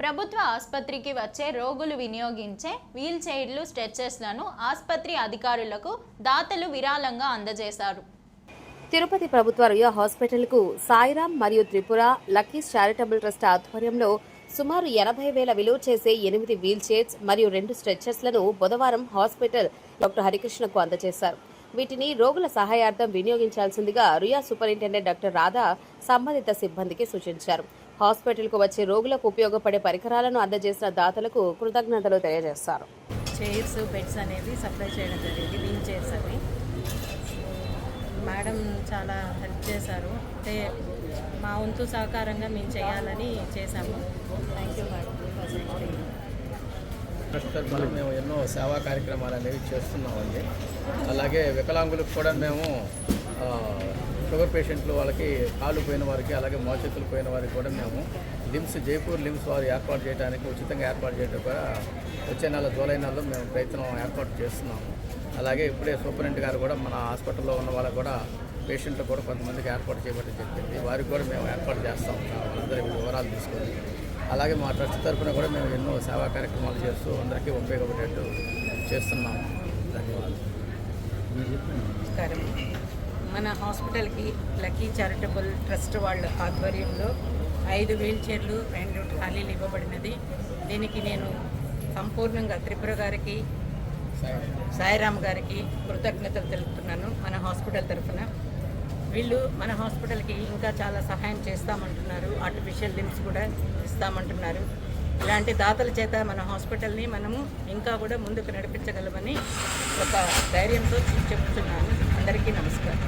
ప్రభుత్వ ఆసుపత్రికి వచ్చే రోగులు వినియోగించే వీల్ చైర్లు, స్ట్రెచర్స్లను ఆసుపత్రి అధికారులకు దాతలు విరాళంగా అందజేశారు. తిరుపతి ప్రభుత్వ రుయా హాస్పిటల్కు సాయిరామ్ మరియు త్రిపుర లక్కీస్ చారిటబుల్ ట్రస్ట్ ఆధ్వర్యంలో సుమారు 80,000 విలువ చేసే 8 వీల్ చైర్స్ మరియు 2 స్ట్రెచర్స్లను బుధవారం హాస్పిటల్ డాక్టర్ హరికృష్ణకు అందజేశారు. వీటిని రోగుల సహాయార్థం వినియోగించాల్సిందిగా రుయా సూపరింటెండెంట్ డాక్టర్ రాధా సంబంధిత సిబ్బందికి సూచించారు. హాస్పిటల్కు వచ్చే రోగులకు ఉపయోగపడే పరికరాలను అందజేసిన దాతలకు కృతజ్ఞతలు తెలియజేస్తారు. చైర్స్, బెడ్స్ అనేవి సప్లై చేయడం జరిగింది. వీల్ చైర్స్ అవి మేడం చాలా హెల్ప్ చేశారు. అంటే మా వంతు సహకారంగా మేము చేయాలని చేశాము. Thank you madam. ప్రస్తుతం మేము ఎన్నో సేవా కార్యక్రమాలు అనేవి చేస్తున్నామండి. అలాగే వికలాంగులకు కూడా మేము షుగర్ పేషెంట్లు వాళ్ళకి కాళ్ళు పోయిన వారికి, అలాగే మోచేతులు పోయిన వారికి కూడా మేము జైపూర్ లిమ్స్ వారు ఏర్పాటు చేయడానికి, ఉచితంగా ఏర్పాటు చేయడం కూడా వచ్చే నెల జూలై నెలలో మేము ప్రయత్నం ఏర్పాటు చేస్తున్నాము. అలాగే ఇప్పుడే సూపరింటెండెంట్ గారు కూడా మన హాస్పిటల్లో ఉన్న వాళ్ళకు కూడా పేషెంట్లు కూడా కొంతమందికి ఏర్పాటు చేయబట్టి చెప్పింది. వారికి కూడా మేము ఏర్పాటు చేస్తాం, అందరి వివరాలు తీసుకొని. అలాగే మా ట్రస్ట్ తరఫున కూడా మేము ఎన్నో సేవా కార్యక్రమాలు చేస్తూ అందరికీ ఉపయోగపడేట్టు చేస్తున్నాము. ధన్యవాదాలు. నమస్కారం. మన హాస్పిటల్కి లక్కీ చారిటబుల్ ట్రస్ట్ వాళ్ళ ఆధ్వర్యంలో 5 వీల్ చైర్లు, 2 ట్రాలీలు ఇవ్వబడినది. దీనికి నేను సంపూర్ణంగా త్రిపుర గారికి, సాయిరామ్ గారికి కృతజ్ఞతలు తెలుపుతున్నాను మన హాస్పిటల్ తరఫున. వీళ్ళు మన హాస్పిటల్కి ఇంకా చాలా సహాయం చేస్తామంటున్నారు. ఆర్టిఫిషియల్ లిమ్స్ కూడా ఇస్తామంటున్నారు. ఇలాంటి దాతల చేత మన హాస్పిటల్ని మనము ఇంకా కూడా ముందుకు నడిపించగలమని ఒక ధైర్యంతో చెప్తున్నాను. అందరికీ నమస్కారం.